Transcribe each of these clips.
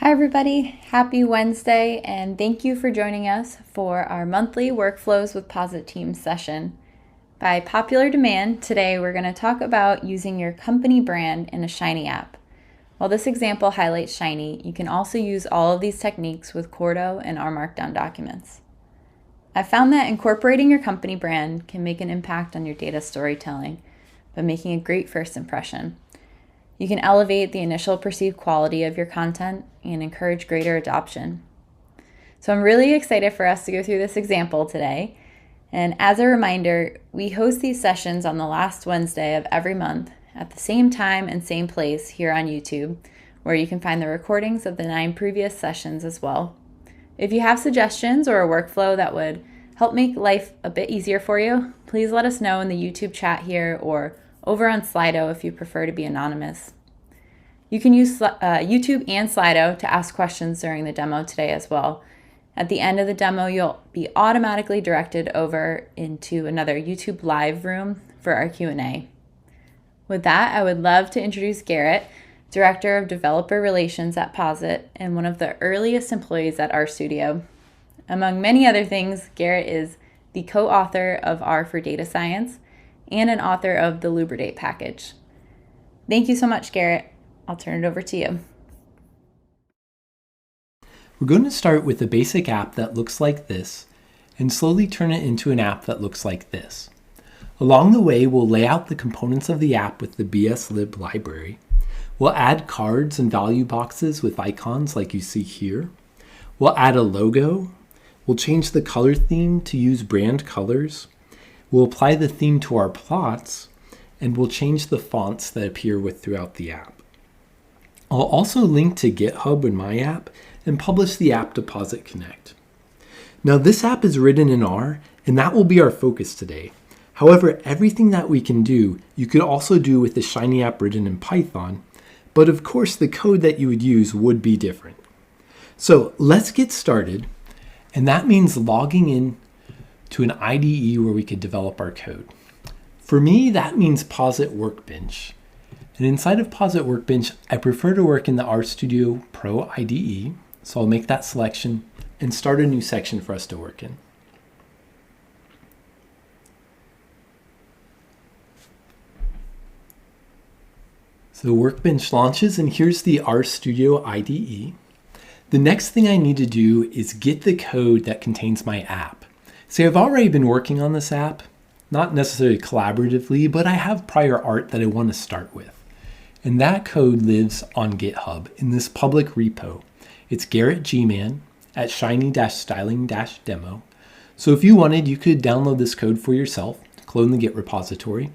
Hi everybody, happy Wednesday, and thank you for joining us for our monthly Workflows with Posit Team session. By popular demand, today we're going to talk about using your company brand in a Shiny app. While this example highlights Shiny, you can also use all of these techniques with Cordo and R Markdown documents. I've found that incorporating your company brand can make an impact on your data storytelling by making a great first impression. You can elevate the initial perceived quality of your content and encourage greater adoption. So I'm really excited for us to go through this example today. And as a reminder, we host these sessions on the last Wednesday of every month at the same time and same place here on YouTube, where you can find the recordings of the 9 previous sessions as well. If you have suggestions or a workflow that would help make life a bit easier for you, please let us know in the YouTube chat here or over on Slido if you prefer to be anonymous. You can use YouTube and Slido to ask questions during the demo today as well. At the end of the demo, you'll be automatically directed over into another YouTube Live room for our Q&A. With that, I would love to introduce Garrett, Director of Developer Relations at Posit and one of the earliest employees at RStudio. Among many other things, Garrett is the co-author of R for Data Science and an author of the Lubridate package. Thank you so much, Garrett. I'll turn it over to you. We're going to start with a basic app that looks like this and slowly turn it into an app that looks like this. Along the way, we'll lay out the components of the app with the BSLib library. We'll add cards and value boxes with icons like you see here. We'll add a logo. We'll change the color theme to use brand colors. We'll apply the theme to our plots, and we'll change the fonts that appear throughout the app. I'll also link to GitHub in my app and publish the app to Posit Connect. Now this app is written in R, and that will be our focus today. However, everything that we can do, you could also do with the Shiny app written in Python, but of course the code that you would use would be different. So let's get started, and that means logging in to an IDE where we could develop our code. For me, that means Posit Workbench. And inside of Posit Workbench, I prefer to work in the RStudio Pro IDE. So I'll make that selection and start a new section for us to work in. So Workbench launches, and here's the RStudio IDE. The next thing I need to do is get the code that contains my app. See, I've already been working on this app, not necessarily collaboratively, but I have prior art that I want to start with. And that code lives on GitHub in this public repo. It's Garrett Gman at shiny-styling-demo. So if you wanted, you could download this code for yourself, clone the Git repository.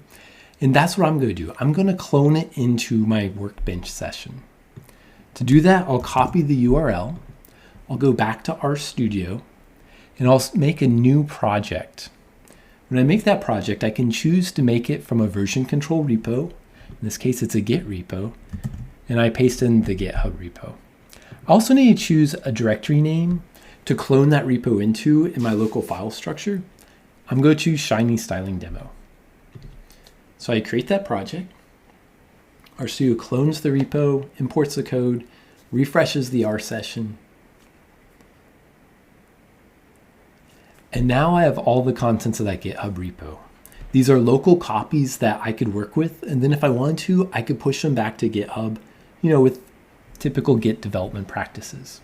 And that's what I'm going to do. I'm going to clone it into my Workbench session. To do that, I'll copy the URL. I'll go back to RStudio, and I'll make a new project. When I make that project, I can choose to make it from a version control repo. In this case, it's a Git repo, and I paste in the GitHub repo. I also need to choose a directory name to clone that repo into in my local file structure. I'm going to choose Shiny Styling Demo. So I create that project. RStudio clones the repo, imports the code, refreshes the R session. And now I have all the contents of that GitHub repo. These are local copies that I could work with, and then if I wanted to, I could push them back to GitHub, with typical Git development practices.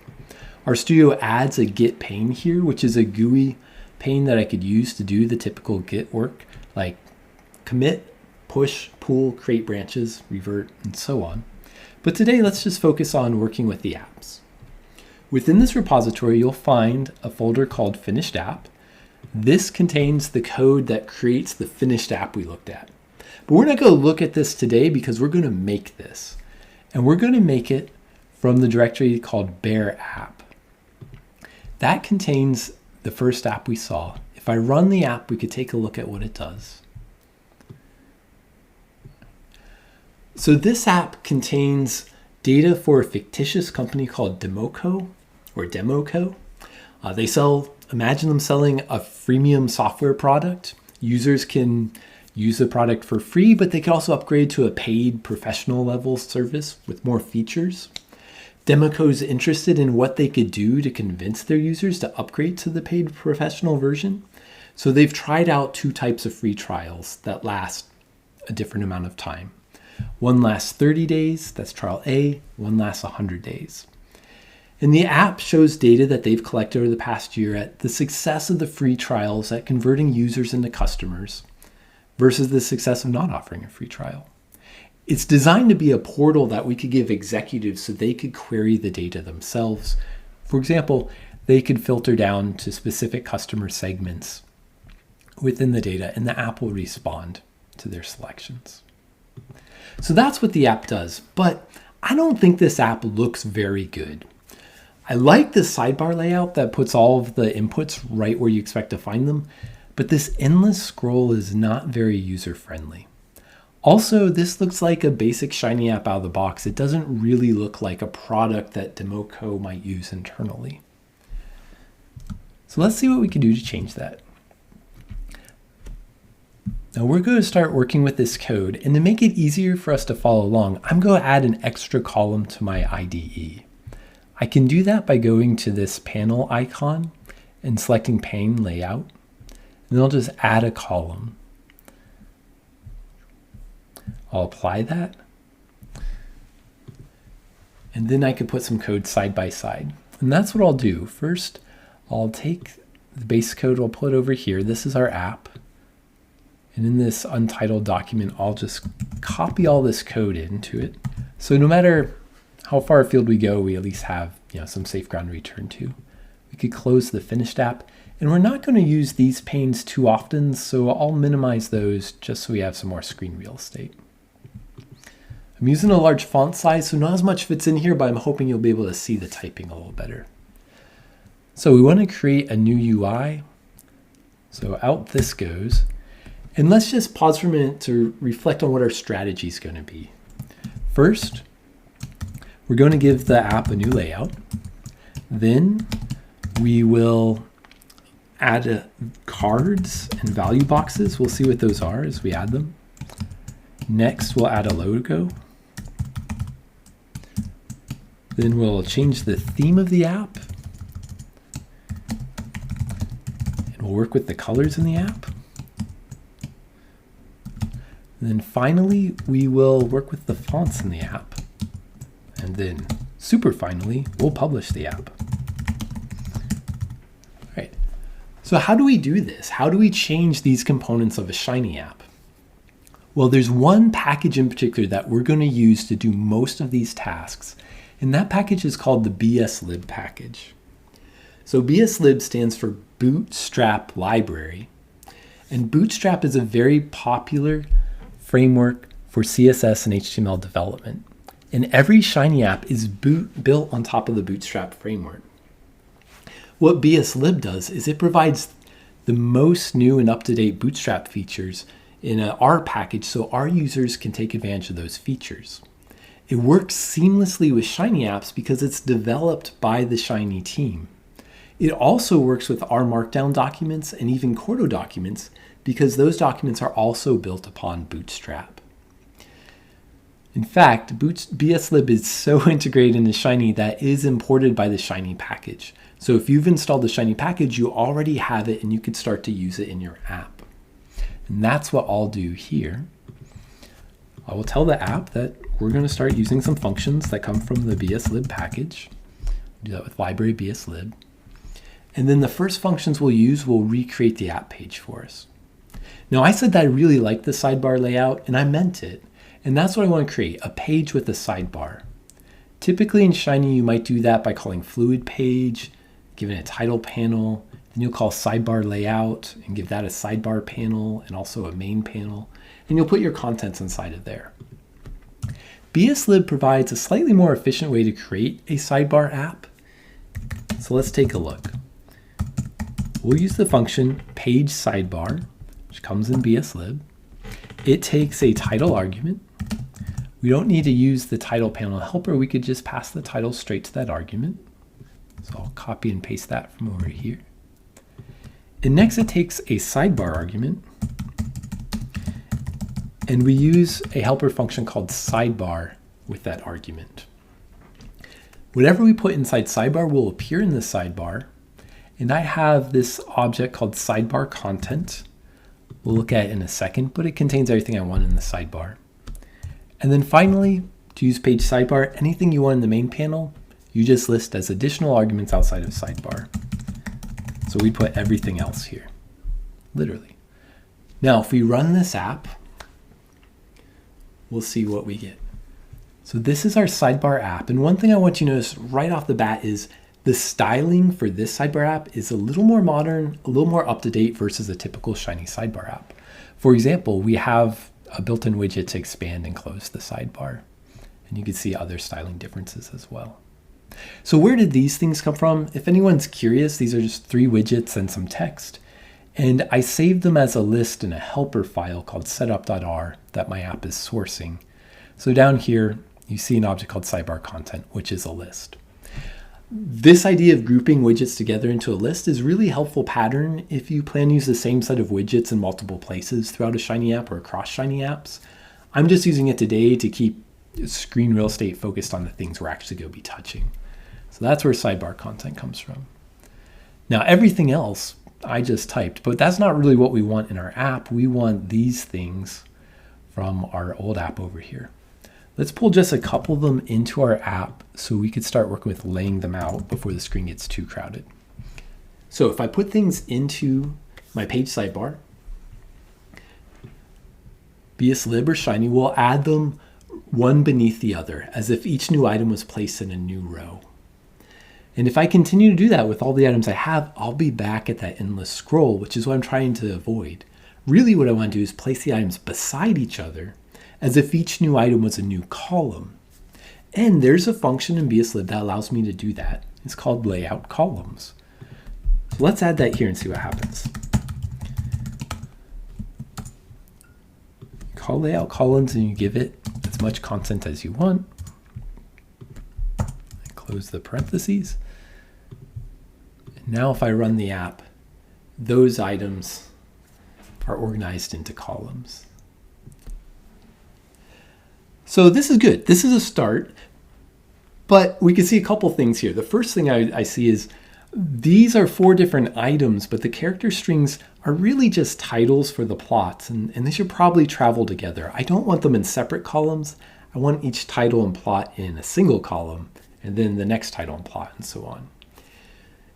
RStudio adds a Git pane here, which is a GUI pane that I could use to do the typical Git work, like commit, push, pull, create branches, revert, and so on. But today, let's just focus on working with the apps. Within this repository, you'll find a folder called Finished App. This contains the code that creates the finished app we looked at. But we're not going to look at this today because we're going to make this. And we're going to make it from the directory called bare app. That contains the first app we saw. If I run the app, we could take a look at what it does. So this app contains data for a fictitious company called Democo. Imagine them selling a freemium software product. Users can use the product for free, but they can also upgrade to a paid professional level service with more features. Democo is interested in what they could do to convince their users to upgrade to the paid professional version. So they've tried out 2 types of free trials that last a different amount of time. One lasts 30 days, that's trial A, one lasts 100 days. And the app shows data that they've collected over the past year at the success of the free trials at converting users into customers versus the success of not offering a free trial. It's designed to be a portal that we could give executives so they could query the data themselves. For example, they could filter down to specific customer segments within the data, and the app will respond to their selections. So that's what the app does, but I don't think this app looks very good. I like the sidebar layout that puts all of the inputs right where you expect to find them, but this endless scroll is not very user-friendly. Also, this looks like a basic Shiny app out of the box. It doesn't really look like a product that Democo might use internally. So let's see what we can do to change that. Now we're going to start working with this code, and to make it easier for us to follow along, I'm going to add an extra column to my IDE. I can do that by going to this panel icon and selecting pane layout, and then I'll just add a column. I'll apply that, and then I could put some code side by side. And that's what I'll do. First, I'll take the base code, I'll put it over here. This is our app. And in this untitled document, I'll just copy all this code into it. So no matter how far afield we go, we at least have some safe ground to return to. We could close the finished app. And we're not going to use these panes too often, so I'll minimize those just so we have some more screen real estate. I'm using a large font size, so not as much fits in here, but I'm hoping you'll be able to see the typing a little better. So we want to create a new UI. So out this goes. And let's just pause for a minute to reflect on what our strategy is going to be. First, we're going to give the app a new layout. Then we will add cards and value boxes. We'll see what those are as we add them. Next, we'll add a logo. Then we'll change the theme of the app. And we'll work with the colors in the app. And then finally, we will work with the fonts in the app. And then super finally, we'll publish the app. All right. So how do we do this? How do we change these components of a Shiny app? Well, there's one package in particular that we're going to use to do most of these tasks, and that package is called the BSLib package. So BSLib stands for Bootstrap Library, and Bootstrap is a very popular framework for CSS and HTML development, and every Shiny app is built on top of the Bootstrap framework. What BSLib does is it provides the most new and up-to-date Bootstrap features in an R package so our users can take advantage of those features. It works seamlessly with Shiny apps because it's developed by the Shiny team. It also works with R Markdown documents and even Cordo documents because those documents are also built upon Bootstrap. In fact, BSLib is so integrated into Shiny that it is imported by the Shiny package. So if you've installed the Shiny package, you already have it and you could start to use it in your app. And that's what I'll do here. I will tell the app that we're going to start using some functions that come from the BSLib package. Do that with library BSLib. And then the first functions we'll use will recreate the app page for us. Now I said that I really like the sidebar layout, and I meant it. And that's what I want to create, a page with a sidebar. Typically in Shiny, you might do that by calling fluid page, giving it a title panel, then you'll call sidebar layout and give that a sidebar panel and also a main panel, and you'll put your contents inside of there. BSLib provides a slightly more efficient way to create a sidebar app. So let's take a look. We'll use the function page sidebar, which comes in BSLib. It takes a title argument. We don't need to use the title panel helper. We could just pass the title straight to that argument. So I'll copy and paste that from over here. And next it takes a sidebar argument, and we use a helper function called sidebar with that argument. Whatever we put inside sidebar will appear in the sidebar. And I have this object called sidebar content. We'll look at it in a second, but it contains everything I want in the sidebar. And then finally, to use page sidebar, anything you want in the main panel, you just list as additional arguments outside of sidebar. So we put everything else here, literally. Now, if we run this app, we'll see what we get. So this is our sidebar app. And one thing I want you to notice right off the bat is the styling for this sidebar app is a little more modern, a little more up-to-date versus a typical shiny sidebar app. For example, we have a built-in widget to expand and close the sidebar. And you can see other styling differences as well. So where did these things come from? If anyone's curious, these are just 3 widgets and some text. And I saved them as a list in a helper file called setup.r that my app is sourcing. So down here, you see an object called sidebar content, which is a list. This idea of grouping widgets together into a list is really helpful pattern if you plan to use the same set of widgets in multiple places throughout a Shiny app or across Shiny apps. I'm just using it today to keep screen real estate focused on the things we're actually going to be touching. So that's where sidebar content comes from. Now everything else I just typed, but that's not really what we want in our app. We want these things from our old app over here. Let's pull just a couple of them into our app so we could start working with laying them out before the screen gets too crowded. So if I put things into my page sidebar, BSLib or Shiny will add them one beneath the other, as if each new item was placed in a new row. And if I continue to do that with all the items I have, I'll be back at that endless scroll, which is what I'm trying to avoid. Really what I want to do is place the items beside each other as if each new item was a new column. And there's a function in BSLib that allows me to do that. It's called layout columns. So let's add that here and see what happens. Call layout columns and you give it as much content as you want. Close the parentheses. And now if I run the app, those items are organized into columns. So this is good. This is a start, but we can see a couple things here. The first thing I see is these are 4 different items, but the character strings are really just titles for the plots, and they should probably travel together. I don't want them in separate columns. I want each title and plot in a single column, and then the next title and plot, and so on.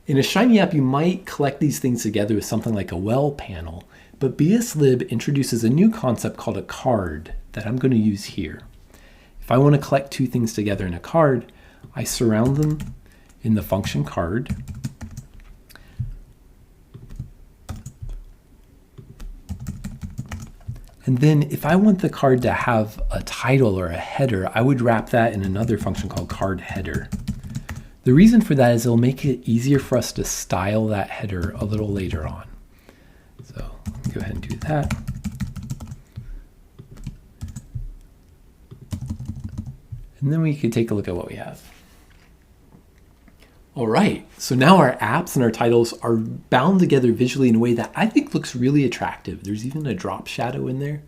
In a Shiny app, you might collect these things together with something like a well panel, but BSLib introduces a new concept called a card that I'm going to use here. If I want to collect 2 things together in a card, I surround them in the function card. And then if I want the card to have a title or a header, I would wrap that in another function called card header. The reason for that is it'll make it easier for us to style that header a little later on. So let me go ahead and do that. And then we could take a look at what we have. All right, so now our apps and our titles are bound together visually in a way that I think looks really attractive. There's even a drop shadow in there.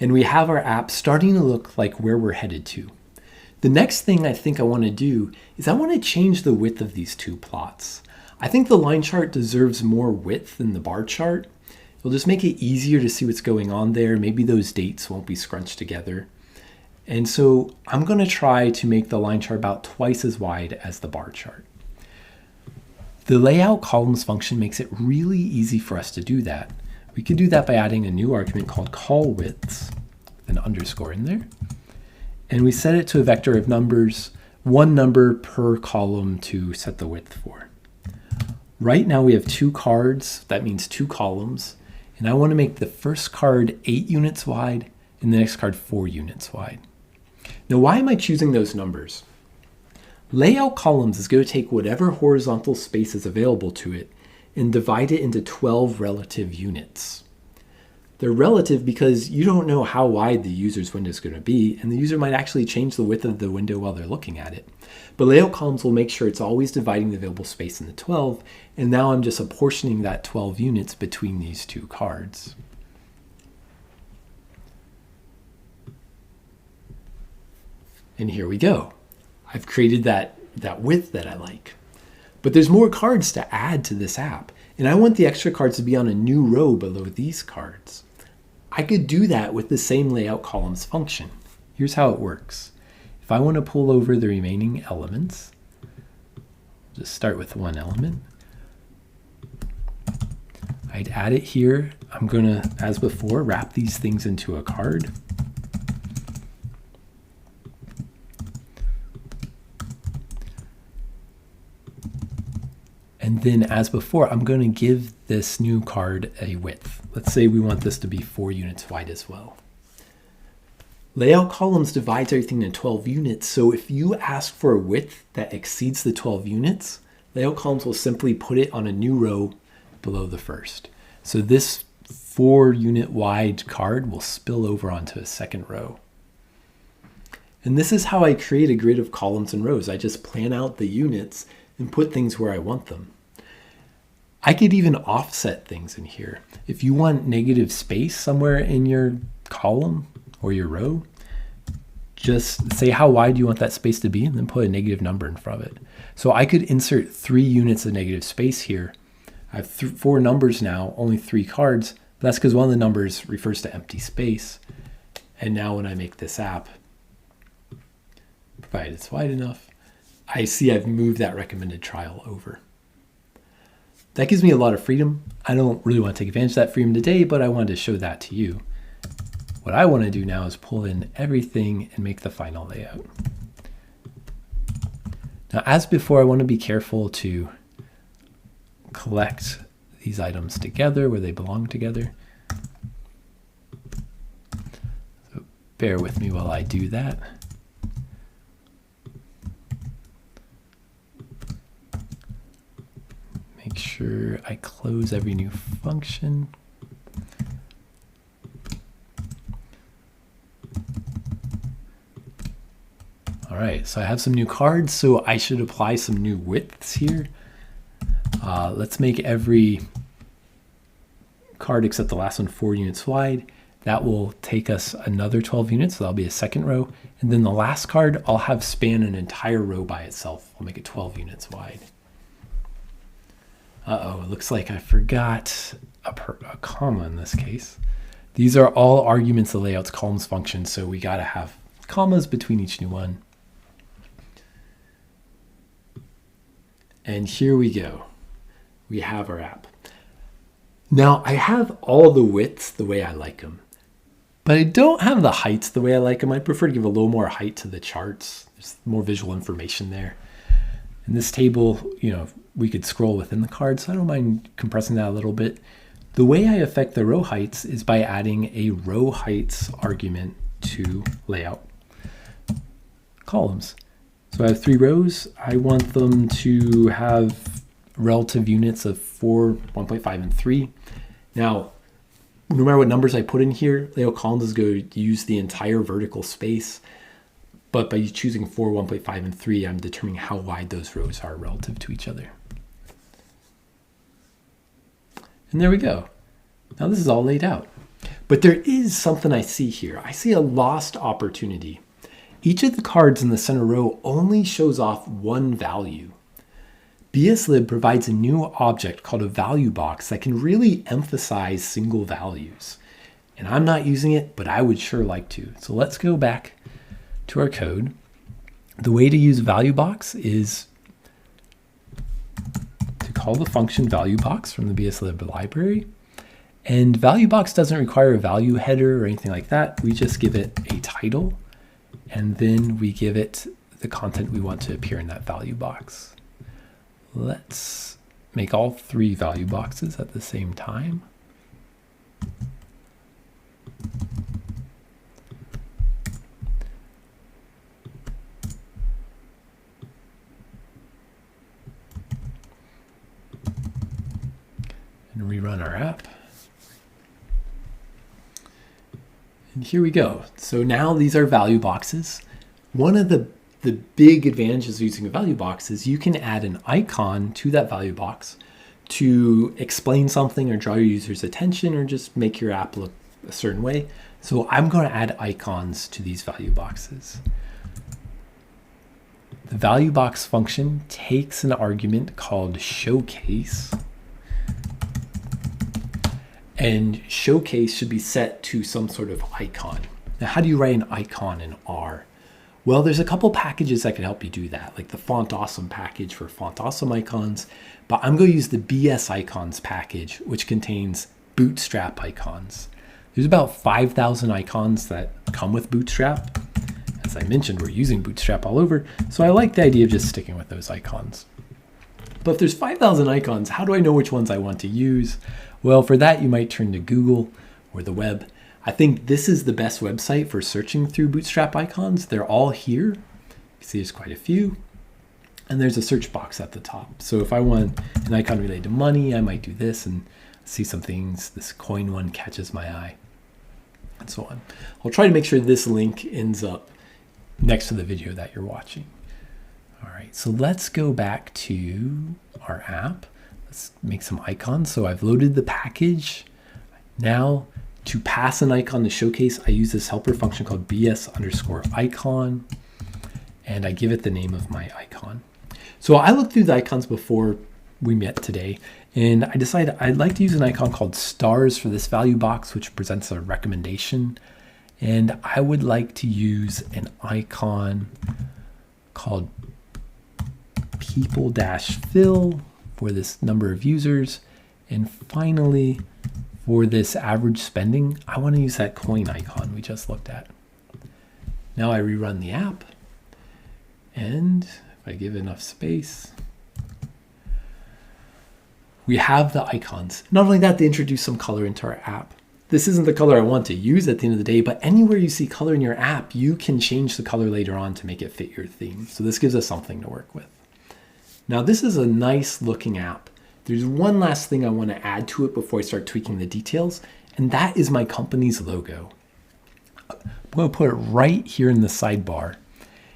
And we have our app starting to look like where we're headed to. The next thing I think I want to do is I want to change the width of these 2 plots. I think the line chart deserves more width than the bar chart. It'll just make it easier to see what's going on there. Maybe those dates won't be scrunched together. And so I'm going to try to make the line chart about twice as wide as the bar chart. The layout columns function makes it really easy for us to do that. We could do that by adding a new argument called call widths, an underscore in there. And we set it to a vector of numbers, 1 number per column to set the width for. Right now we have 2 cards, that means 2 columns. And I want to make the first card 8 units wide and the next card 4 units wide. Now, why am I choosing those numbers? Layout columns is going to take whatever horizontal space is available to it and divide it into 12 relative units. They're relative because you don't know how wide the user's window is going to be, and the user might actually change the width of the window while they're looking at it. But layout columns will make sure it's always dividing the available space into 12, and now I'm just apportioning that 12 units between these 2 cards. And here we go. I've created that that width that I like. But there's more cards to add to this app, and I want the extra cards to be on a new row below these cards. I could do that with the same layout columns function. Here's how it works. If I want to pull over the remaining elements, just start with one element. I'd add it here. I'm going to, as before, wrap these things into a card. And then as before, I'm going to give this new card a width. Let's say we want this to be 4 units wide as well. Layout columns divides everything into 12 units. So if you ask for a width that exceeds the 12 units, layout columns will simply put it on a new row below the first. So this 4 unit wide card will spill over onto a second row. And this is how I create a grid of columns and rows. I just plan out the units and put things where I want them. I could even offset things in here. If you want negative space somewhere in your column or your row, just say how wide you want that space to be and then put a negative number in front of it. So I could insert 3 units of negative space here. I have 4 numbers now, only 3 cards. But that's because one of the numbers refers to empty space. And now when I make this app, provided it's wide enough, I see I've moved that recommended trial over. That gives me a lot of freedom. I don't really want to take advantage of that freedom today, but I wanted to show that to you. What I want to do now is pull in everything and make the final layout. Now, as before, I want to be careful to collect these items together where they belong together. So bear with me while I do that. Make sure I close every new function. All right, so I have some new cards, so I should apply some new widths here. Let's make every card except the last one 4 units wide. That will take us another 12 units, so that'll be a second row. And then the last card, I'll have span an entire row by itself. I'll make it 12 units wide. Uh-oh, it looks like I forgot a comma in this case. These are all arguments of layout's columns function, so we gotta have commas between each new one. And here we go. We have our app. Now I have all the widths the way I like them, but I don't have the heights the way I like them. I prefer to give a little more height to the charts. There's more visual information there. In this table, we could scroll within the card, so I don't mind compressing that a little bit. The way I affect the row heights is by adding a row heights argument to layout columns. So I have 3 rows. I want them to have relative units of 4, 1.5, and 3. Now, no matter what numbers I put in here, layout columns is going to use the entire vertical space. But by choosing 4, 1.5, and 3, I'm determining how wide those rows are relative to each other. And there we go. Now this is all laid out. But there is something I see here. I see a lost opportunity. Each of the cards in the center row only shows off one value. BSLib provides a new object called a value box that can really emphasize single values. And I'm not using it, but I would sure like to. So let's go back to our code. The way to use value box is to call the function value box from the BSLib library. And value box doesn't require a value header or anything like that. We just give it a title, and then we give it the content we want to appear in that value box. Let's make all 3 value boxes at the same time. And rerun our app. And here we go. So now these are value boxes. One of the big advantages of using a value box is you can add an icon to that value box to explain something or draw your user's attention or just make your app look a certain way. So I'm going to add icons to these value boxes. the value box function takes an argument called showcase, and showcase should be set to some sort of icon. Now, how do you write an icon in R? Well, there's a couple packages that can help you do that, like the Font Awesome package for Font Awesome icons, but I'm going to use the BS icons package, which contains bootstrap icons. There's about 5,000 icons that come with bootstrap. As I mentioned, we're using bootstrap all over, so I like the idea of just sticking with those icons. But if there's 5,000 icons, how do I know which ones I want to use? Well, for that, you might turn to Google or the web. I think this is the best website for searching through bootstrap icons. They're all here. You can see there's quite a few. And there's a search box at the top. So if I want an icon related to money, I might do this and see some things. This coin one catches my eye, and so on. I'll try to make sure this link ends up next to the video that you're watching. All right, so let's go back to our app. Let's make some icons. So I've loaded the package. Now, to pass an icon to showcase, I use this helper function called bs_icon, and I give it the name of my icon. So I looked through the icons before we met today, and I decided I'd like to use an icon called stars for this value box, which presents a recommendation. And I would like to use an icon called people-fill for this number of users. And finally, for this average spending, I want to use that coin icon we just looked at. Now I rerun the app, and if I give enough space, we have the icons. Not only that, they introduce some color into our app. This isn't the color I want to use at the end of the day, but anywhere you see color in your app, you can change the color later on to make it fit your theme. So this gives us something to work with. Now this is a nice looking app. There's one last thing I want to add to it before I start tweaking the details, and that is my company's logo. I'm going to put it right here in the sidebar.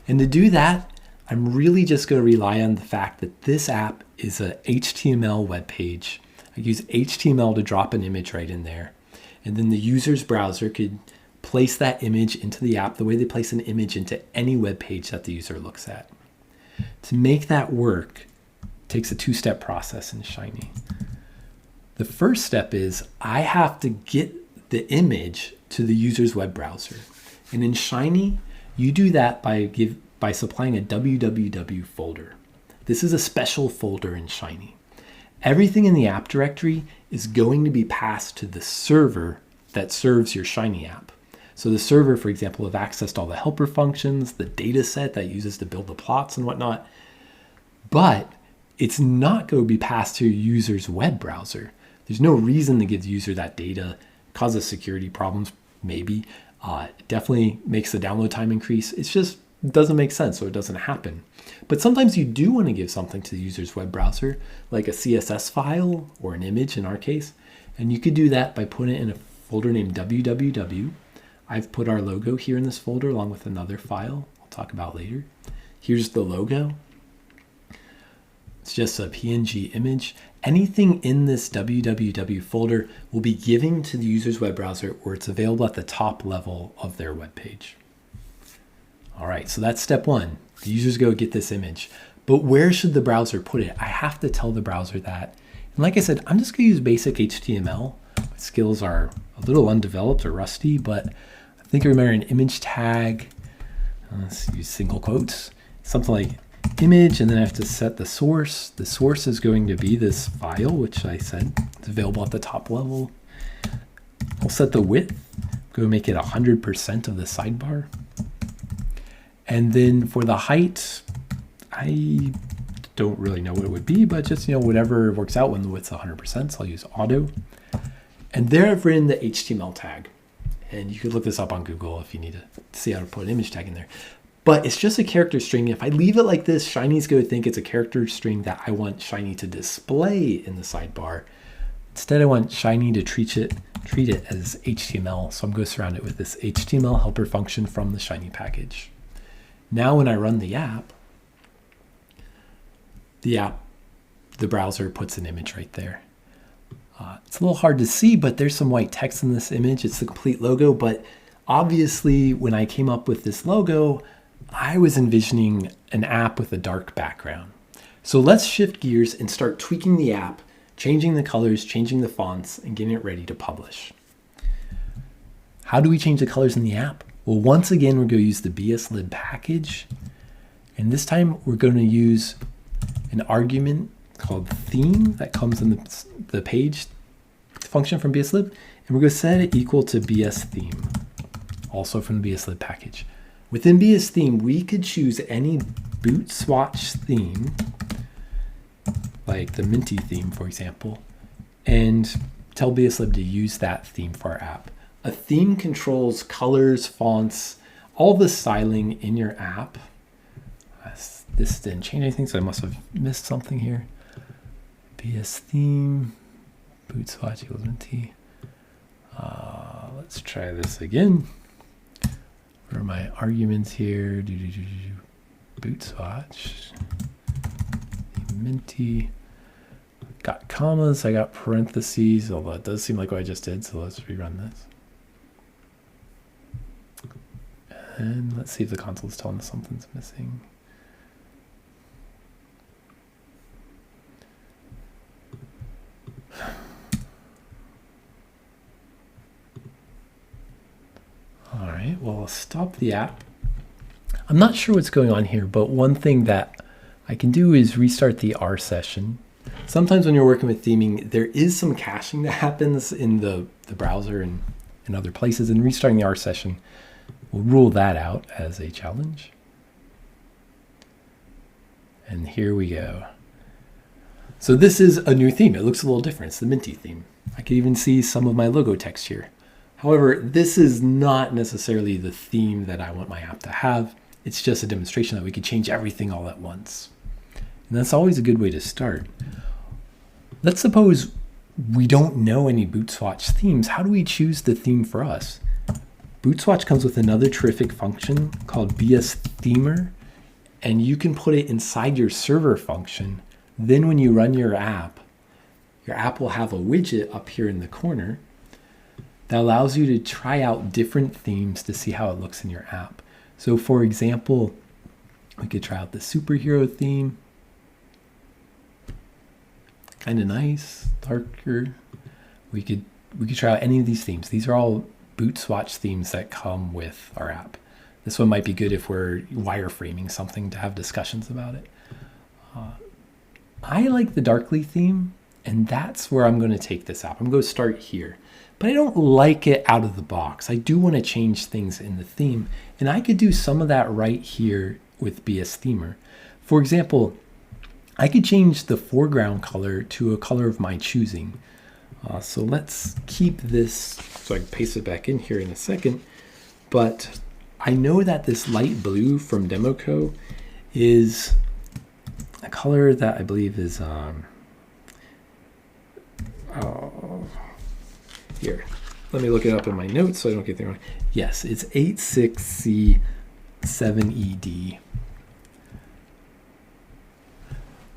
And to do that, I'm really just going to rely on the fact that this app is a HTML web page. I use HTML to drop an image right in there. And then the user's browser could place that image into the app the way they place an image into any web page that the user looks at. To make that work, it takes a two-step process in Shiny. The first step is I have to get the image to the user's web browser. And in Shiny, you do that by supplying a www folder. This is a special folder in Shiny. Everything in the app directory is going to be passed to the server that serves your Shiny app. So the server, for example, will have access to all the helper functions, the data set that uses to build the plots and whatnot. But it's not going to be passed to your user's web browser. There's no reason to give the user that data. It causes security problems, maybe. It definitely makes the download time increase. It's just doesn't make sense, so it doesn't happen. But sometimes you do want to give something to the user's web browser, like a CSS file or an image in our case. And you could do that by putting it in a folder named www. I've put our logo here in this folder along with another file I'll talk about later. Here's the logo. It's just a PNG image. Anything in this www folder will be given to the user's web browser where it's available at the top level of their web page. All right, so that's step one. The users go get this image. But where should the browser put it? I have to tell the browser that. And like I said, I'm just going to use basic HTML. My skills are a little undeveloped or rusty, but I think I remember an image tag. Let's use single quotes. Something like image, and then I have to set the source. The source is going to be this file, which I said is available at the top level. I'll set the width. Go make it 100% of the sidebar. And then for the height, I don't really know what it would be, but just, whatever works out when the width's 100%, so I'll use auto. And there I've written the HTML tag. And you could look this up on Google if you need to see how to put an image tag in there. But it's just a character string. If I leave it like this, Shiny's going to think it's a character string that I want Shiny to display in the sidebar. Instead, I want Shiny to treat it as HTML. So I'm going to surround it with this HTML helper function from the Shiny package. Now when I run the app, the browser puts an image right there. It's a little hard to see, but there's some white text in this image. It's the complete logo, but obviously when I came up with this logo, I was envisioning an app with a dark background. So let's shift gears and start tweaking the app, changing the colors, changing the fonts, and getting it ready to publish. How do we change the colors in the app? Well, once again, we're going to use the BSLib package. And this time we're going to use an argument called theme that comes in the page function from BSLib. And we're going to set it equal to BS theme, also from the BSLib package. Within BS theme, we could choose any boot swatch theme, like the Minty theme, for example, and tell BSLib to use that theme for our app. A theme controls colors, fonts, all the styling in your app. This didn't change anything, so I must have missed something here. BS theme, boot swatch equals Minty. Let's try this again. Where are my arguments here? Boot swatch, Minty. Got commas, I got parentheses, although it does seem like what I just did, so let's rerun this. And let's see if the console is telling us something's missing. All right, well, I'll stop the app. I'm not sure what's going on here, but one thing that I can do is restart the R session. Sometimes when you're working with theming, there is some caching that happens in the browser and in other places, and restarting the R session will rule that out as a challenge. And here we go. So this is a new theme. It looks a little different. It's the Minty theme. I can even see some of my logo text here. However, this is not necessarily the theme that I want my app to have. It's just a demonstration that we could change everything all at once. And that's always a good way to start. Let's suppose we don't know any boot swatch themes. How do we choose the theme for us? Boot swatch comes with another terrific function called BS themer, and you can put it inside your server function. Then when you run your app will have a widget up here in the corner that allows you to try out different themes to see how it looks in your app. So for example, we could try out the superhero theme. Kind of nice, darker. We could try out any of these themes. These are all boot swatch themes that come with our app. This one might be good if we're wireframing something to have discussions about it. I like the darkly theme, and that's where I'm going to take this app. I'm going to start here. But I don't like it out of the box. I do want to change things in the theme, and I could do some of that right here with BS Themer. For example, I could change the foreground color to a color of my choosing. So let's keep this, so I can paste it back in here in a second. But I know that this light blue from Democo is a color that I believe is, here, let me look it up in my notes so I don't get it wrong. Yes, it's 86C7ED.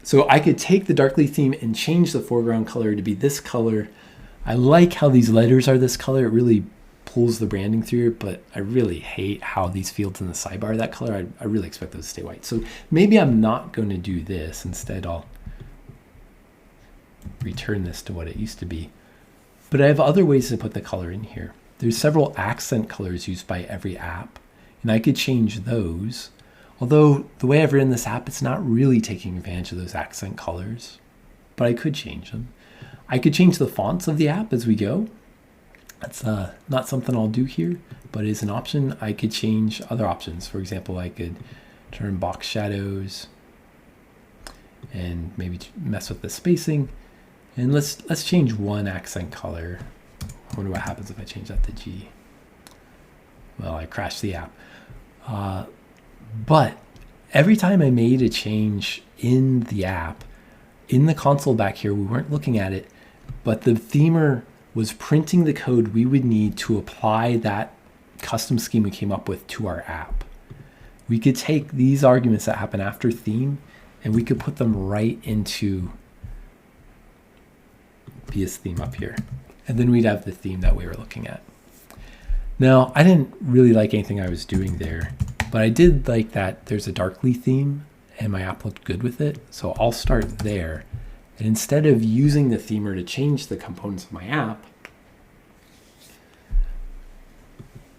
So I could take the darkly theme and change the foreground color to be this color. I like how these letters are this color. It really pulls the branding through it, but I really hate how these fields in the sidebar are that color. I really expect those to stay white. So maybe I'm not going to do this. Instead, I'll return this to what it used to be. But I have other ways to put the color in here. There's several accent colors used by every app, and I could change those. Although the way I've written this app, it's not really taking advantage of those accent colors, but I could change them. I could change the fonts of the app as we go. That's not something I'll do here, but it is an option. I could change other options. For example, I could turn box shadows and maybe mess with the spacing. And let's change one accent color. I wonder what happens if I change that to G. Well, I crashed the app. But every time I made a change in the app, in the console back here, we weren't looking at it, but the themer was printing the code we would need to apply that custom scheme we came up with to our app. We could take these arguments that happen after theme and we could put them right into BS theme up here. And then we'd have the theme that we were looking at. Now, I didn't really like anything I was doing there. But I did like that there's a darkly theme and my app looked good with it. So I'll start there. And instead of using the themer to change the components of my app,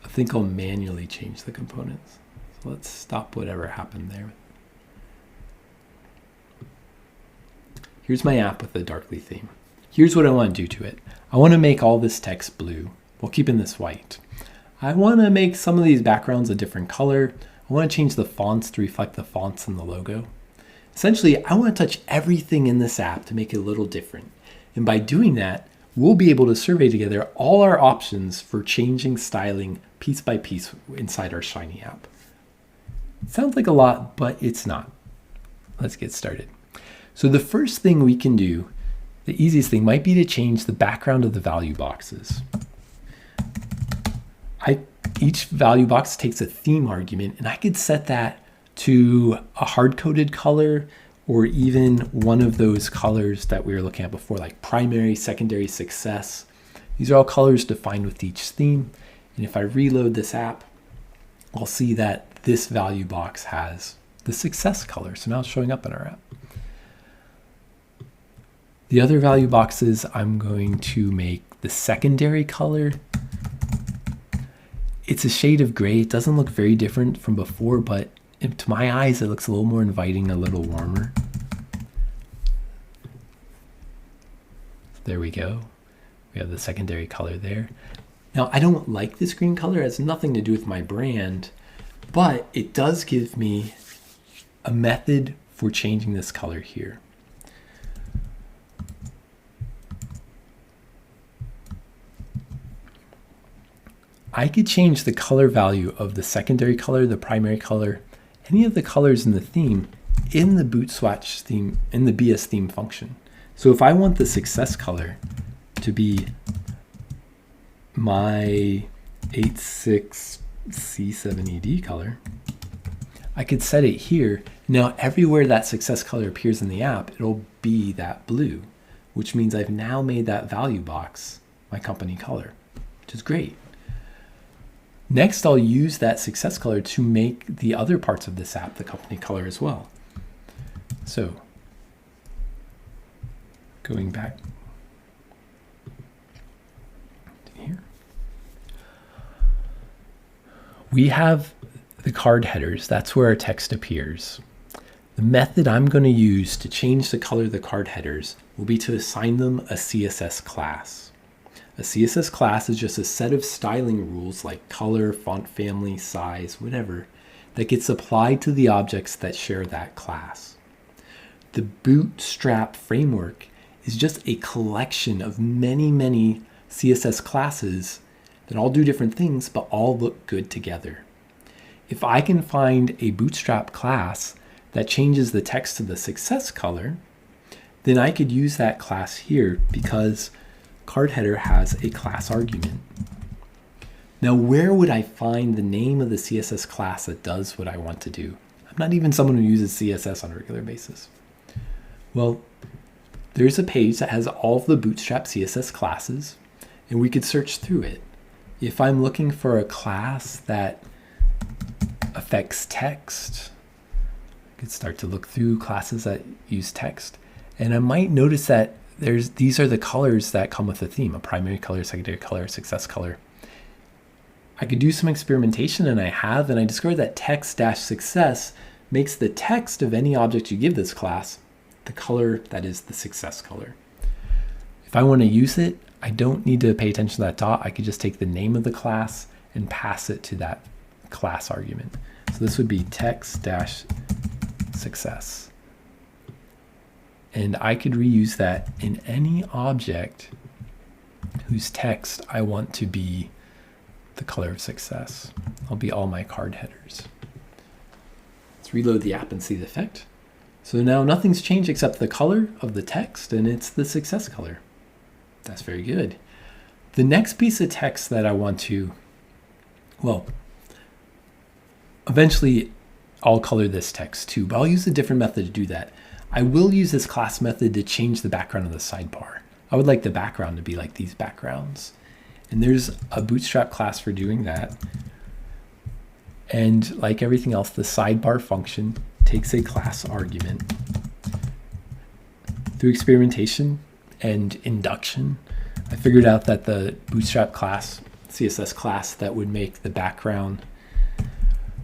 I think I'll manually change the components. So let's stop whatever happened there. Here's my app with the darkly theme. Here's what I want to do to it. I want to make all this text blue while keeping this white. I want to make some of these backgrounds a different color. I want to change the fonts to reflect the fonts in the logo. Essentially, I want to touch everything in this app to make it a little different. And by doing that, we'll be able to survey together all our options for changing styling piece by piece inside our Shiny app. It sounds like a lot, but it's not. Let's get started. So the first thing we can do, the easiest thing, might be to change the background of the value boxes. Each value box takes a theme argument, and I could set that to a hard-coded color or even one of those colors that we were looking at before, like primary, secondary, success. These are all colors defined with each theme. And if I reload this app, I'll see that this value box has the success color. So now it's showing up in our app. The other value boxes, I'm going to make the secondary color. It's a shade of gray. It doesn't look very different from before, but to my eyes, it looks a little more inviting, a little warmer. There we go. We have the secondary color there. Now, I don't like this green color. It has nothing to do with my brand, but it does give me a method for changing this color here. I could change the color value of the secondary color, the primary color, any of the colors in the theme in the bootstrap theme, in the BS theme function. So if I want the success color to be my 86C7ED color, I could set it here. Now everywhere that success color appears in the app, it'll be that blue, which means I've now made that value box my company color, which is great. Next, I'll use that success color to make the other parts of this app the company color as well. So, going back to here, we have the card headers. That's where our text appears. The method I'm going to use to change the color of the card headers will be to assign them a CSS class. A CSS class is just a set of styling rules like color, font family, size, whatever, that gets applied to the objects that share that class. The Bootstrap framework is just a collection of many CSS classes that all do different things, but all look good together. If I can find a Bootstrap class that changes the text to the success color, then I could use that class here because card header has a class argument. Now, where would I find the name of the CSS class that does what I want to do? I'm not even someone who uses CSS on a regular basis. Well, there's a page that has all of the Bootstrap CSS classes, and we could search through it. If I'm looking for a class that affects text, I could start to look through classes that use text, and I might notice that these are the colors that come with the theme: a primary color, secondary color, success color. I could do some experimentation, and I discovered that text-success makes the text of any object you give this class the color that is the success color. If I want to use it, I don't need to pay attention to that dot. I could just take the name of the class and pass it to that class argument. So this would be text-success. And I could reuse that in any object whose text I want to be the color of success. I'll be all my card headers. Let's reload the app and see the effect. So now nothing's changed except the color of the text, and it's the success color. That's very good. The next piece of text that I want to, well, eventually I'll color this text too, but I'll use a different method to do that. I will use this class method to change the background of the sidebar. I would like the background to be like these backgrounds. And there's a Bootstrap class for doing that. And like everything else, the sidebar function takes a class argument. Through experimentation and induction, I figured out that the bootstrap class, CSS class that would make the background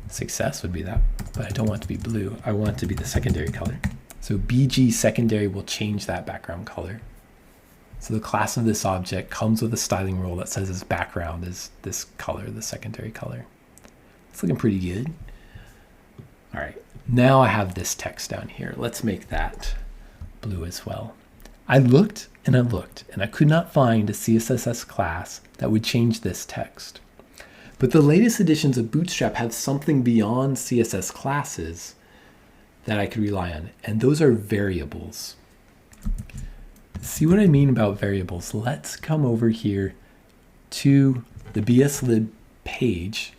success would be that, but I don't want it to be blue. I want it to be the secondary color. So BG secondary will change that background color. So the class of this object comes with a styling rule that says its background is this color, the secondary color. It's looking pretty good. All right, now I have this text down here. Let's make that blue as well. I looked and I looked and I could not find a CSS class that would change this text. But the latest editions of Bootstrap have something beyond CSS classes that I could rely on, and those are variables. See what I mean about variables? Let's come over here to the BSLib page.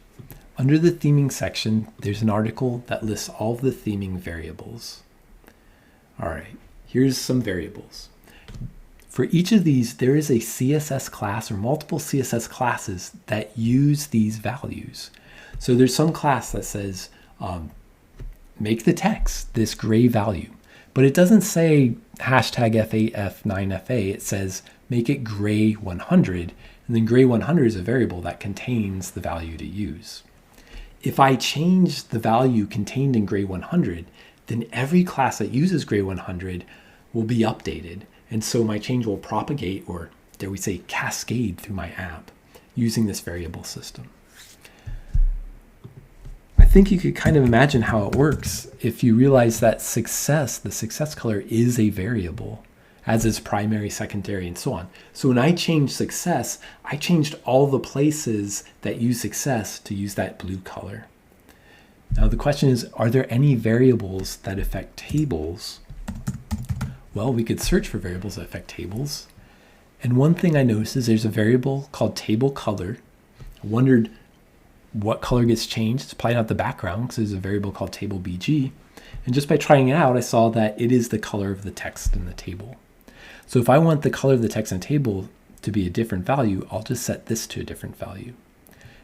Under the theming section, there's an article that lists all of the theming variables. All right, here's some variables. For each of these, there is a CSS class or multiple CSS classes that use these values. So there's some class that says, make the text this gray value, but it doesn't say hashtag F8, F9, FA. It says make it gray 100, and then gray 100 is a variable that contains the value to use. If I change the value contained in gray 100, then every class that uses gray 100 will be updated. And so my change will propagate, or dare we say cascade, through my app using this variable system. I think you could kind of imagine how it works if you realize that success, the success color, is a variable, as is primary, secondary, and so on. So when I change success, I changed all the places that use success to use that blue color. Now the question is, are there any variables that affect tables? Well, we could search for variables that affect tables. And one thing I noticed is there's a variable called table color. I wondered what color gets changed. It's probably not the background because there's a variable called table BG. And just by trying it out, I saw that it is the color of the text in the table. So if I want the color of the text in the table to be a different value, I'll just set this to a different value.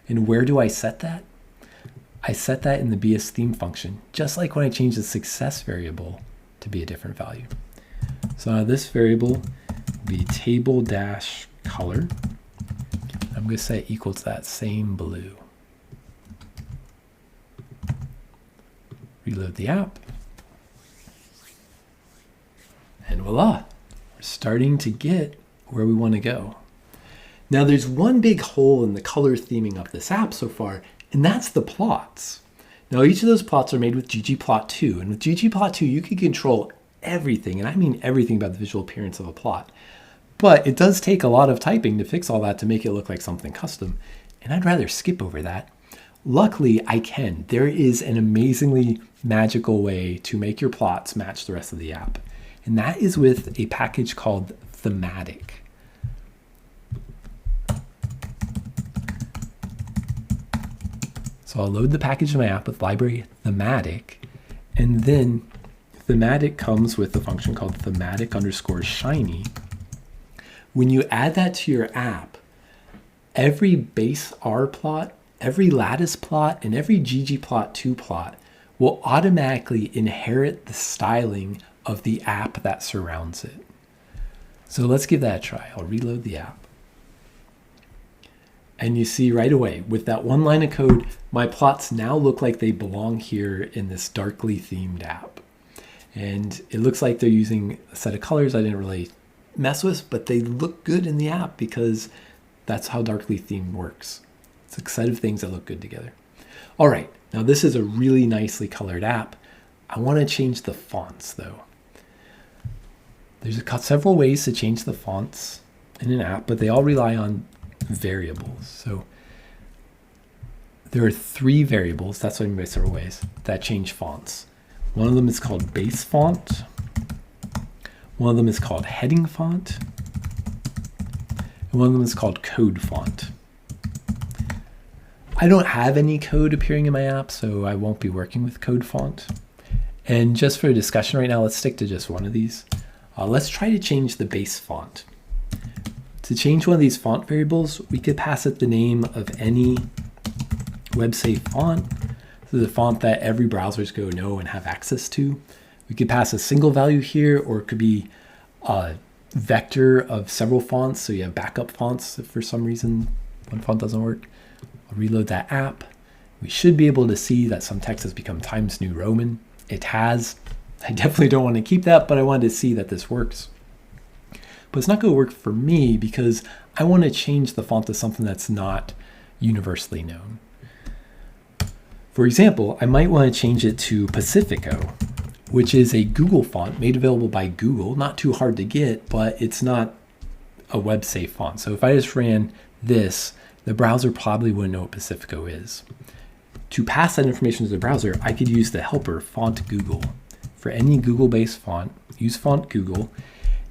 And where do I set that? I set that in the BS theme function, just like when I change the success variable to be a different value. So now this variable will be table-color. I'm going to say equals that same blue. Reload the app. And voila, we're starting to get where we want to go. Now there's one big hole in the color theming of this app so far, and that's the plots. Now each of those plots are made with ggplot2, and with ggplot2 you can control everything, and I mean everything about the visual appearance of a plot. But it does take a lot of typing to fix all that to make it look like something custom, and I'd rather skip over that. Luckily, I can. There is an amazingly magical way to make your plots match the rest of the app, and that is with a package called Thematic. So I'll load the package in my app with library Thematic, and then Thematic comes with a function called thematic_shiny. When you add that to your app, every base R plot, every lattice plot, and every ggplot2 plot will automatically inherit the styling of the app that surrounds it. So let's give that a try. I'll reload the app. And you see right away, with that one line of code, my plots now look like they belong here in this darkly themed app. And it looks like they're using a set of colors I didn't really mess with, but they look good in the app because that's how darkly themed works. It's a set of things that look good together. All right, now this is a really nicely colored app. I want to change the fonts though. There's several ways to change the fonts in an app, but they all rely on variables. So there are 3 variables, that's what I mean by several ways, that change fonts. One of them is called base font. One of them is called heading font. And one of them is called code font. I don't have any code appearing in my app, so I won't be working with code font. And just for a discussion right now, let's stick to just one of these. Let's try to change the base font. To change one of these font variables, we could pass it the name of any web-safe font. This is a font that every browser is going to know and have access to. We could pass a single value here, or it could be a vector of several fonts. So you have backup fonts if for some reason one font doesn't work. I'll reload that app. We should be able to see that some text has become Times New Roman. It has. I definitely don't want to keep that, but I wanted to see that this works. But it's not going to work for me because I want to change the font to something that's not universally known. For example, I might want to change it to Pacifico, which is a Google font made available by Google. Not too hard to get, but it's not a web-safe font. So if I just ran this, the browser probably wouldn't know what Pacifico is. To pass that information to the browser, I could use the helper font Google. For any Google-based font, use font Google.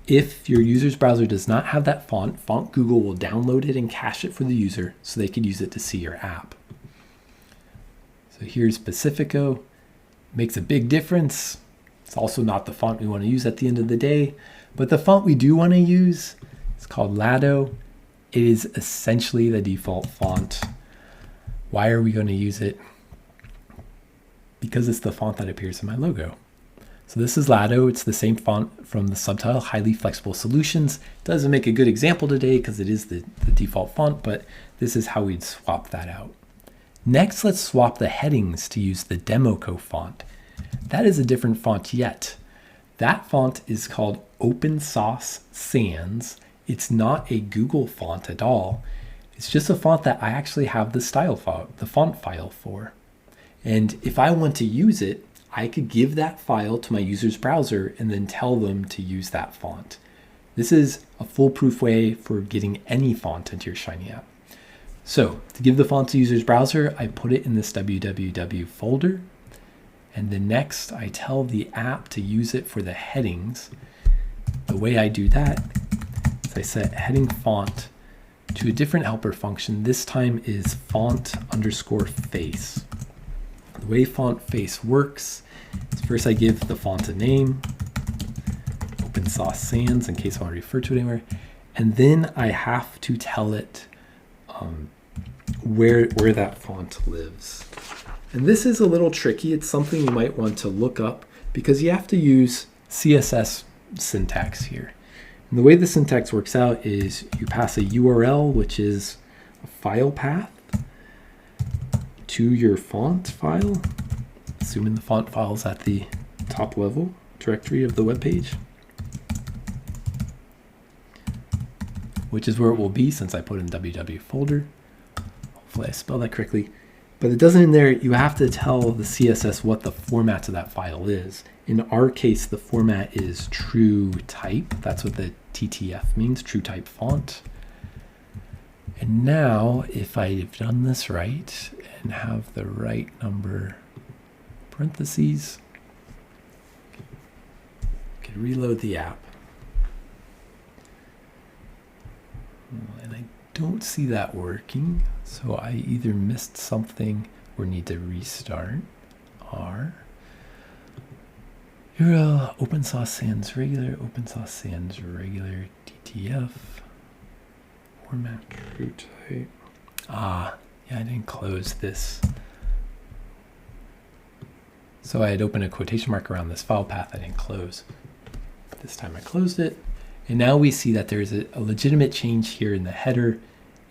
If your user's browser does not have that font, font Google will download it and cache it for the user so they could use it to see your app. So here's Pacifico. Makes a big difference. It's also not the font we want to use at the end of the day, but the font we do want to use is called Lado. It is essentially the default font. Why are we going to use it? Because it's the font that appears in my logo. So this is Lado. It's the same font from the subtitle, Highly Flexible Solutions. Doesn't make a good example today because it is the default font, but this is how we'd swap that out. Next, let's swap the headings to use the Democo font. That is a different font yet. That font is called Open Sauce Sans. It's not a Google font at all. It's just a font that I actually have the style file, the font file for. And if I want to use it, I could give that file to my user's browser and then tell them to use that font. This is a foolproof way for getting any font into your Shiny app. So to give the font to user's browser, I put it in this www folder. And then next I tell the app to use it for the headings. The way I do that is I set heading font to a different helper function. This time is font_face. The way Fontface works is first I give the font a name, Open Sauce Sans in case I want to refer to it anywhere. And then I have to tell it where that font lives. And this is a little tricky. It's something you might want to look up because you have to use CSS syntax here. And the way the syntax works out is you pass a URL, which is a file path, to your font file, assuming the font file is at the top level directory of the web page, which is where it will be since I put in www folder. Hopefully I spelled that correctly. But it doesn't in there, you have to tell the CSS what the format of that file is. In our case, the format is true type. That's what the TTF means, true type font. And now, if I've done this right and have the right number parentheses, I can reload the app. And I don't see that working, so I either missed something or need to restart. URL Open Sauce Sans regular, Open Sauce Sans regular, TTF, format true type. Yeah, I didn't close this. So I had opened a quotation mark around this file path I didn't close. This time I closed it. And now we see that there's a legitimate change here in the header.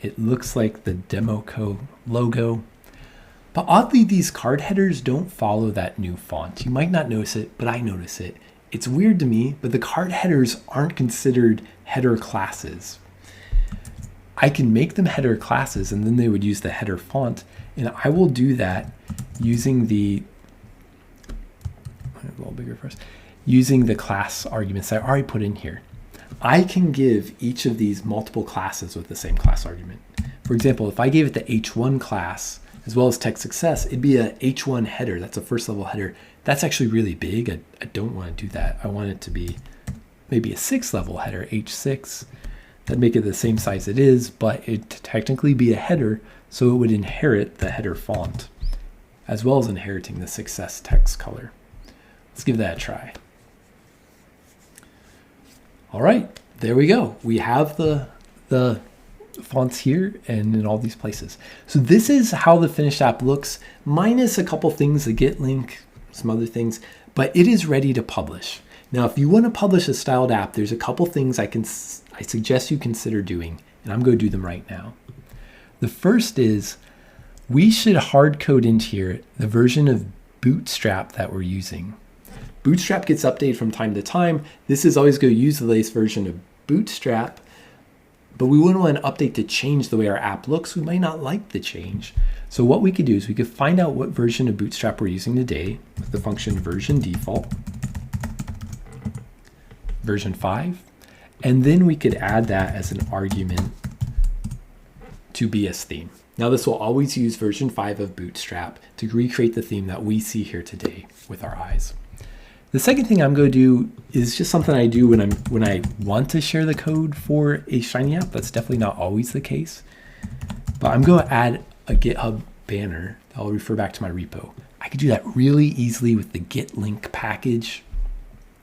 It looks like the Democo logo. But oddly, these card headers don't follow that new font. You might not notice it, but I notice it. It's weird to me, but the card headers aren't considered header classes. I can make them header classes and then they would use the header font. And I will do that using a little bigger first, using the class arguments I already put in here. I can give each of these multiple classes with the same class argument. For example, if I gave it the H1 class as well as tech success, it'd be a H1 header. That's a first level header. That's actually really big. I don't want to do that. I want it to be maybe a 6th level header, H6. That'd make it the same size it is, but it'd technically be a header, so it would inherit the header font as well as inheriting the success text color. Let's give that a try. All right, there we go. We have the fonts here and in all these places. So this is how the finished app looks, minus a couple things, the get link, some other things, but it is ready to publish. Now, if you want to publish a styled app, there's a couple things I suggest you consider doing, and I'm going to do them right now. The first is we should hard code into here the version of Bootstrap that we're using. Bootstrap gets updated from time to time. This is always going to use the latest version of Bootstrap, but we wouldn't want to update to change the way our app looks. We might not like the change. So what we could do is we could find out what version of Bootstrap we're using today with the function version default, version 5, and then we could add that as an argument to BS theme. Now this will always use version 5 of Bootstrap to recreate the theme that we see here today with our eyes. The second thing I'm going to do is just something I do when I want to share the code for a Shiny app. That's definitely not always the case. But I'm going to add a GitHub banner that I'll refer back to my repo. I could do that really easily with the git link package.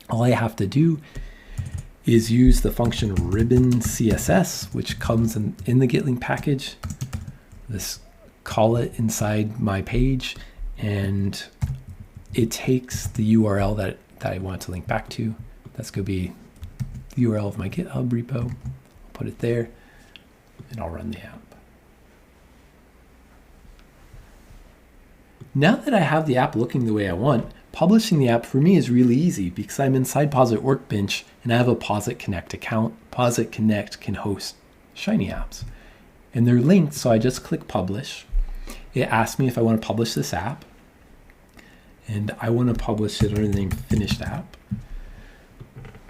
All I have to do is use the function ribbon CSS, which comes in the git link package. Call it inside my page, and it takes the URL that I want to link back to. That's going to be the URL of my GitHub repo. I'll put it there, and I'll run the app. Now that I have the app looking the way I want, publishing the app for me is really easy because I'm inside Posit Workbench and I have a Posit Connect account. Posit Connect can host Shiny apps, and they're linked, so I just click publish. It asks me if I want to publish this app, and I want to publish it under the name finished app.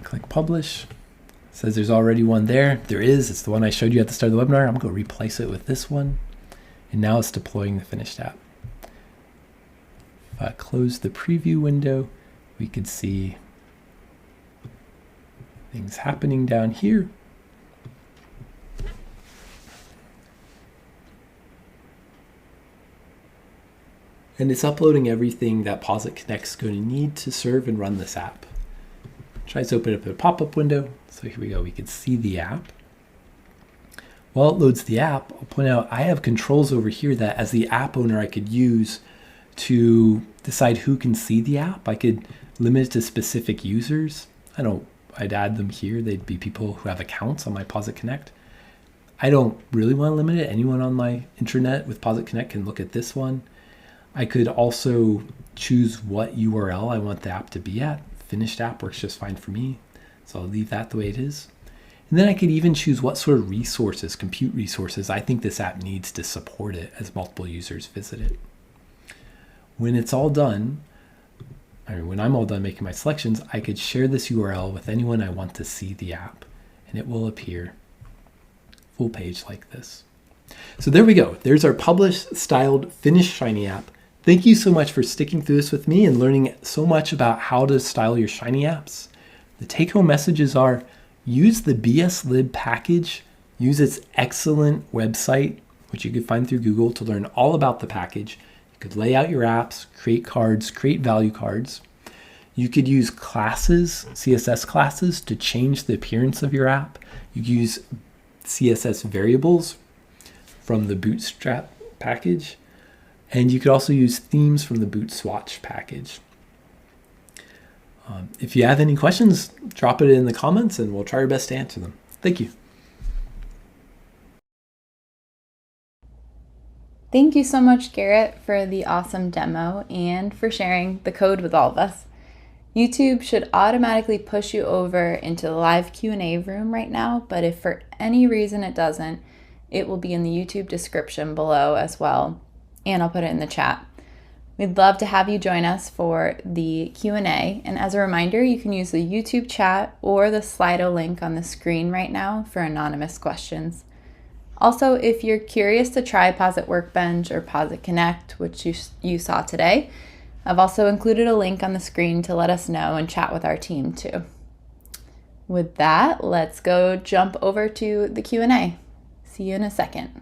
Click publish. It says there's already one there. There is. It's the one I showed you at the start of the webinar. I'm going to replace it with this one, and now it's deploying the finished app. If I close the preview window, we could see things happening down here. And it's uploading everything that Posit Connect is going to need to serve and run this app. Tries to open up a pop-up window. So here we go. We can see the app. While it loads the app, I'll point out I have controls over here that as the app owner I could use to decide who can see the app. I could limit it to specific users. I'd add them here. They'd be people who have accounts on my Posit Connect. I don't really want to limit it. Anyone on my internet with Posit Connect can look at this one. I could also choose what URL I want the app to be at. Finished app works just fine for me, so I'll leave that the way it is. And then I could even choose what sort of resources, compute resources, I think this app needs to support it as multiple users visit it. When it's all done, when I'm all done making my selections, I could share this URL with anyone I want to see the app, and it will appear full page like this. So there we go. There's our published, styled, finished Shiny app. Thank you so much for sticking through this with me and learning so much about how to style your Shiny apps. The take-home messages are: use the BSLib package, use its excellent website, which you could find through Google, to learn all about the package. You could lay out your apps, create cards, create value cards. You could use classes, CSS classes, to change the appearance of your app. You could use CSS variables from the Bootstrap package. And you could also use themes from the Bootswatch package. If you have any questions, drop it in the comments and we'll try our best to answer them. Thank you. Thank you so much, Garrett, for the awesome demo and for sharing the code with all of us. YouTube should automatically push you over into the live Q&A room right now, but if for any reason it doesn't, it will be in the YouTube description below as well, and I'll put it in the chat. We'd love to have you join us for the Q&A, and as a reminder, you can use the YouTube chat or the Slido link on the screen right now for anonymous questions. Also, if you're curious to try Posit Workbench or Posit Connect, which you saw today, I've also included a link on the screen to let us know and chat with our team too. With that, let's go jump over to the Q&A. See you in a second.